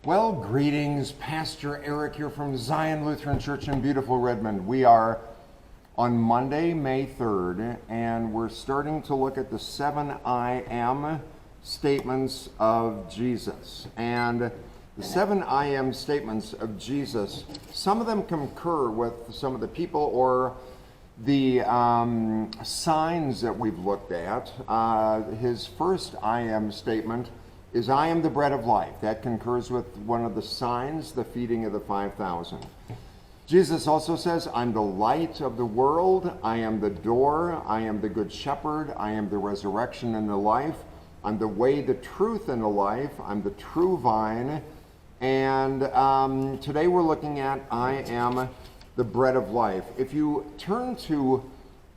Well, greetings. Pastor Eric here from Zion Lutheran Church in beautiful Redmond. We are on Monday, May 3rd, and we're starting to look at the 7 I am statements of Jesus. And the 7 I am statements of Jesus, some of them concur with some of the people or the signs that we've looked at. His first I am statement is I am the bread of life. That concurs with one of the signs, the feeding of the 5,000. Jesus also says, I'm the light of the world. I am the door. I am the good shepherd. I am the resurrection and the life. I'm the way, the truth, and the life. I'm the true vine. And today we're looking at I am the bread of life. If you turn to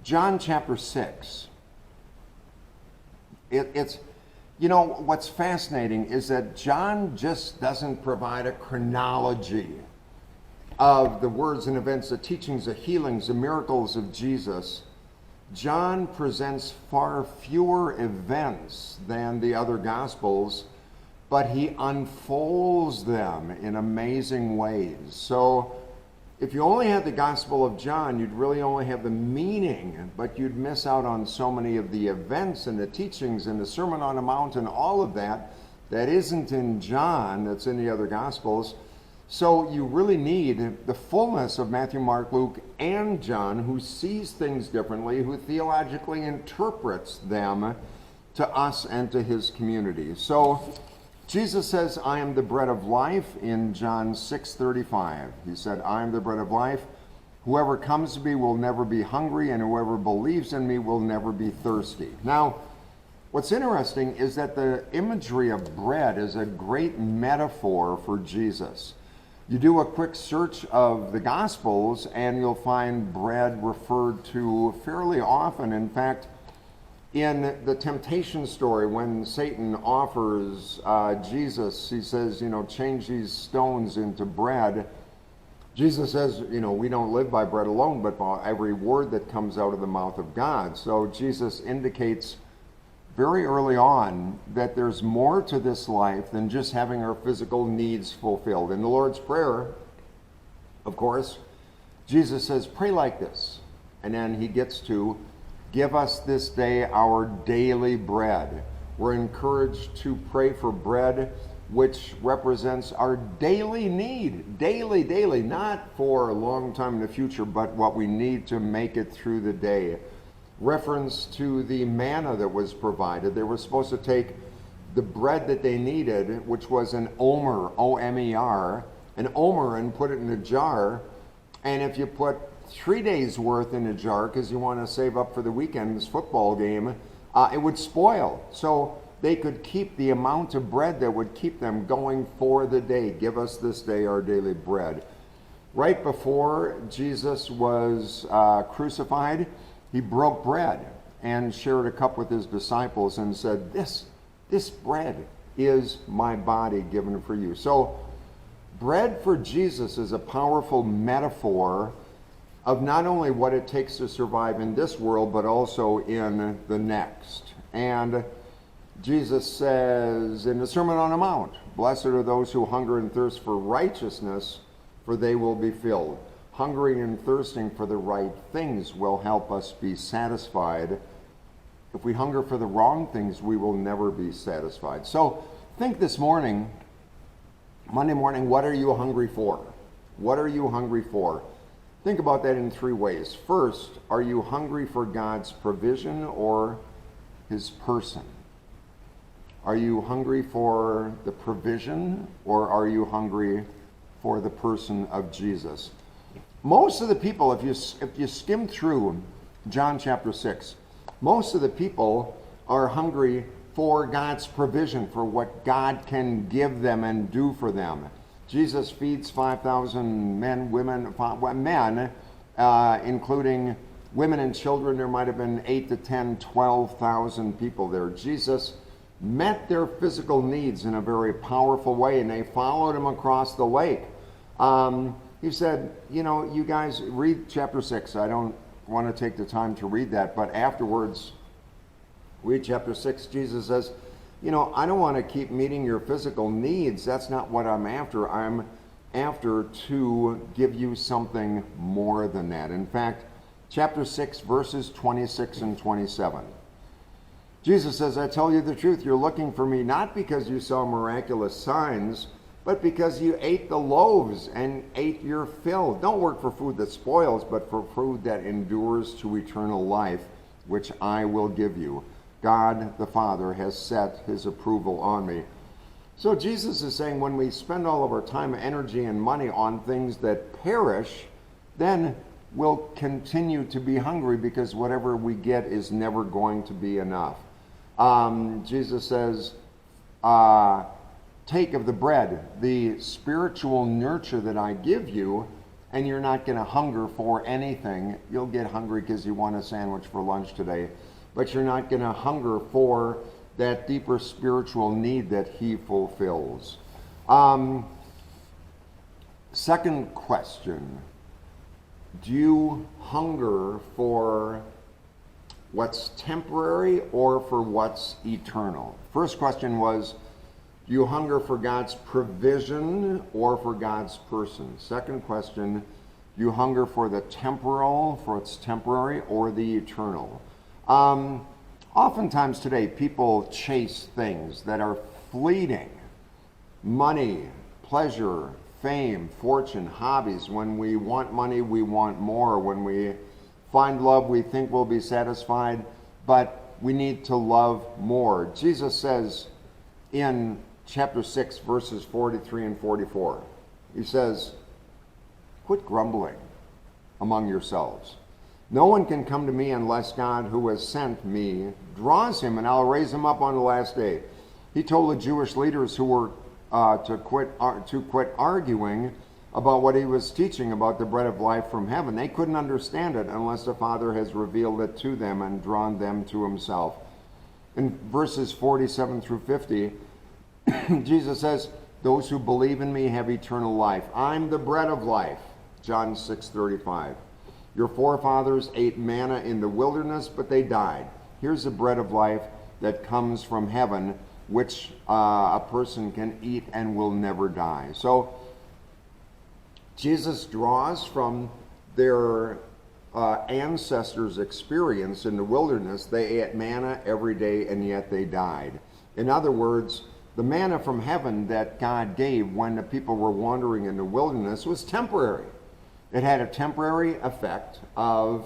John chapter 6, it's you know, what's fascinating is that John just doesn't provide a chronology of the words and events, the teachings, the healings, the miracles of Jesus. John presents far fewer events than the other Gospels, but he unfolds them in amazing ways. So if you only had the Gospel of John, you'd really only have the meaning, but you'd miss out on so many of the events and the teachings and the Sermon on the Mount and all of that that isn't in John, that's in the other Gospels. So you really need the fullness of Matthew, Mark, Luke, and John, who sees things differently, who theologically interprets them to us and to his community. So Jesus says, I am the bread of life in John 6:35. He said, I am the bread of life. Whoever comes to me will never be hungry, and whoever believes in me will never be thirsty. Now, what's interesting is that the imagery of bread is a great metaphor for Jesus. You do a quick search of the Gospels, and you'll find bread referred to fairly often. In fact, in the temptation story, when Satan offers Jesus, he says, change these stones into bread. Jesus says, we don't live by bread alone, but by every word that comes out of the mouth of God. So Jesus indicates very early on that there's more to this life than just having our physical needs fulfilled. In the Lord's Prayer, of course, Jesus says, pray like this. And then he gets to, give us this day our daily bread. We're encouraged to pray for bread, which represents our daily need, daily, not for a long time in the future, but what we need to make it through the day. Reference to the manna that was provided. They were supposed to take the bread that they needed, which was an omer, O-M-E-R, an omer, and put it in a jar. And if you put 3 days worth in a jar because you want to save up for the weekend's football game, it would spoil. So they could keep the amount of bread that would keep them going for the day. Give us this day our daily bread. Right before Jesus was crucified, he broke bread and shared a cup with his disciples and said, this bread is my body given for you. So bread for Jesus is a powerful metaphor of not only what it takes to survive in this world, but also in the next. And Jesus says in the Sermon on the Mount, blessed are those who hunger and thirst for righteousness, for they will be filled. Hungering and thirsting for the right things will help us be satisfied. If we hunger for the wrong things, we will never be satisfied. So think this morning, Monday morning, what are you hungry for? What are you hungry for? Think about that in 3 ways. First, are you hungry for God's provision or his person? Are you hungry for the provision or are you hungry for the person of Jesus? Most of the people, if you skim through John chapter 6, most of the people are hungry for God's provision, for what God can give them and do for them. Jesus feeds 5,000 men, including women and children. There might have been 8 to 10, 12,000 people there. Jesus met their physical needs in a very powerful way, and they followed him across the lake. He said, you guys read chapter 6. I don't want to take the time to read that, but afterwards, read chapter 6. Jesus says, I don't want to keep meeting your physical needs. That's not what I'm after. I'm after to give you something more than that. In fact, chapter 6, verses 26 and 27. Jesus says, I tell you the truth, you're looking for me not because you saw miraculous signs, but because you ate the loaves and ate your fill. Don't work for food that spoils, but for food that endures to eternal life, which I will give you. God the Father has set his approval on me. So Jesus is saying when we spend all of our time, energy, and money on things that perish, then we'll continue to be hungry because whatever we get is never going to be enough. Jesus says, take of the bread, the spiritual nurture that I give you, and you're not going to hunger for anything. You'll get hungry because you want a sandwich for lunch today, but you're not going to hunger for that deeper spiritual need that he fulfills. Second question, do you hunger for what's temporary or for what's eternal? First question was, do you hunger for God's provision or for God's person? Second question, do you hunger for the temporal, for what's temporary, or the eternal? Oftentimes today, people chase things that are fleeting. Money, pleasure, fame, fortune, hobbies. When we want money, we want more. When we find love, we think we'll be satisfied, but we need to love more. Jesus says in chapter 6, verses 43 and 44, he says, quit grumbling among yourselves. No one can come to me unless God, who has sent me, draws him, and I'll raise him up on the last day. He told the Jewish leaders who were to quit arguing about what he was teaching about the bread of life from heaven. They couldn't understand it unless the Father has revealed it to them and drawn them to himself. In verses 47 through 50, Jesus says, those who believe in me have eternal life. I'm the bread of life. John 6:35. Your forefathers ate manna in the wilderness, but they died. Here's the bread of life that comes from heaven, which a person can eat and will never die. So Jesus draws from their ancestors' experience in the wilderness. They ate manna every day, and yet they died. In other words, the manna from heaven that God gave when the people were wandering in the wilderness was temporary. It had a temporary effect of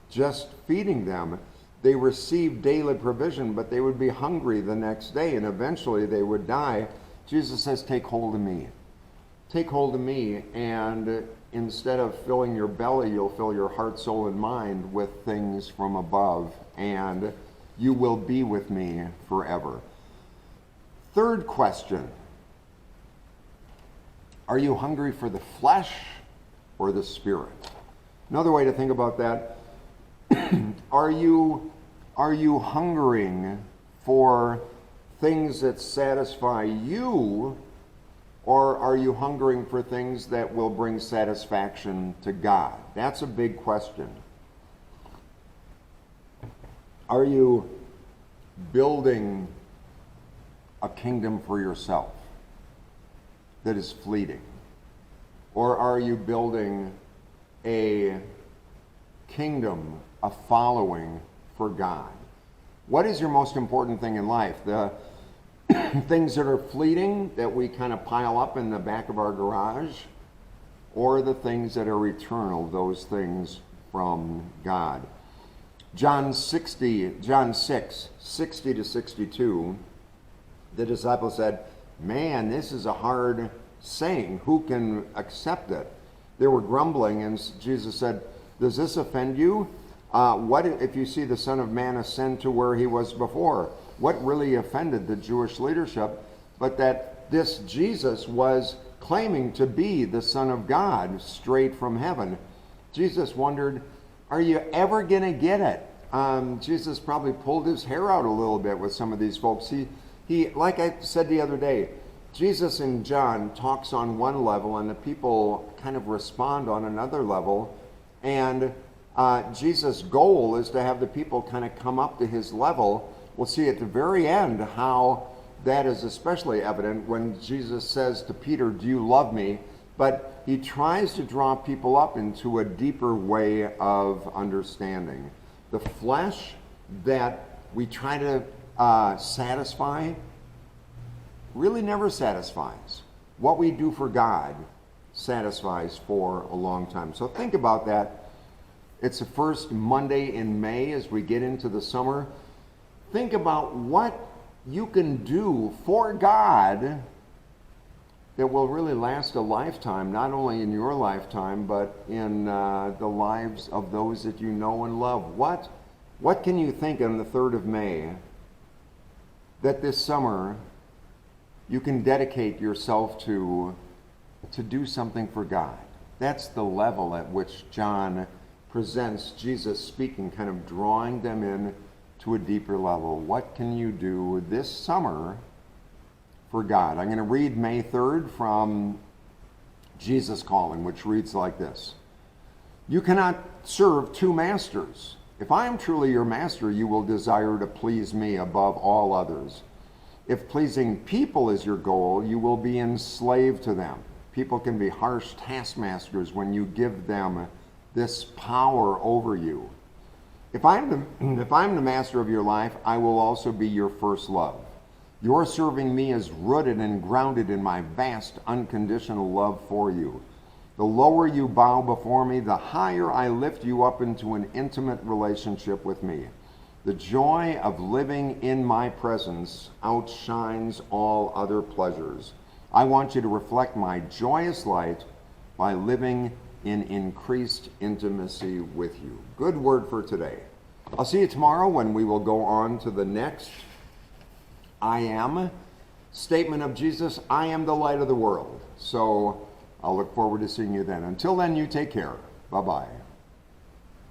just feeding them. They received daily provision, but they would be hungry the next day, and eventually they would die. Jesus says, take hold of me. Take hold of me, and instead of filling your belly, you'll fill your heart, soul, and mind with things from above, and you will be with me forever. Third question, are you hungry for the flesh or the spirit? Another way to think about that, are you hungering for things that satisfy you, or are you hungering for things that will bring satisfaction to God? That's a big question. Are you building a kingdom for yourself that is fleeting? Or are you building a kingdom, a following for God? What is your most important thing in life? The things that are fleeting that we kind of pile up in the back of our garage, or the things that are eternal, those things from God? John 6, 60 to 62, the disciples said, man, this is a hard saying. Who can accept it? They were grumbling, and Jesus said, does this offend you? What if you see the Son of Man ascend to where he was before? What really offended the Jewish leadership but that this Jesus was claiming to be the Son of God straight from heaven? Jesus wondered, are you ever going to get it? Jesus probably pulled his hair out a little bit with some of these folks. He, like I said the other day, Jesus in John talks on one level and the people kind of respond on another level. And Jesus' goal is to have the people kind of come up to his level. We'll see at the very end how that is especially evident when Jesus says to Peter, "Do you love me?" But he tries to draw people up into a deeper way of understanding. The flesh that we try to satisfy really never satisfies. What we do for God satisfies for a long time. So think about that. It's the first Monday in May as we get into the summer. Think about what you can do for God that will really last a lifetime, not only in your lifetime, but in the lives of those that you know and love. What can you think on the 3rd of May that this summer you can dedicate yourself to do something for God? That's the level at which John presents Jesus speaking, kind of drawing them in to a deeper level. What can you do this summer for God? I'm going to read May 3rd from Jesus Calling, which reads like this. You cannot serve two masters. If I am truly your master, you will desire to please me above all others. If pleasing people is your goal, you will be enslaved to them. People can be harsh taskmasters when you give them this power over you. If I'm the master of your life, I will also be your first love. Your serving me is rooted and grounded in my vast, unconditional love for you. The lower you bow before me, the higher I lift you up into an intimate relationship with me. The joy of living in my presence outshines all other pleasures. I want you to reflect my joyous light by living in increased intimacy with you. Good word for today. I'll see you tomorrow when we will go on to the next I am statement of Jesus. I am the light of the world. So I'll look forward to seeing you then. Until then, you take care. Bye-bye.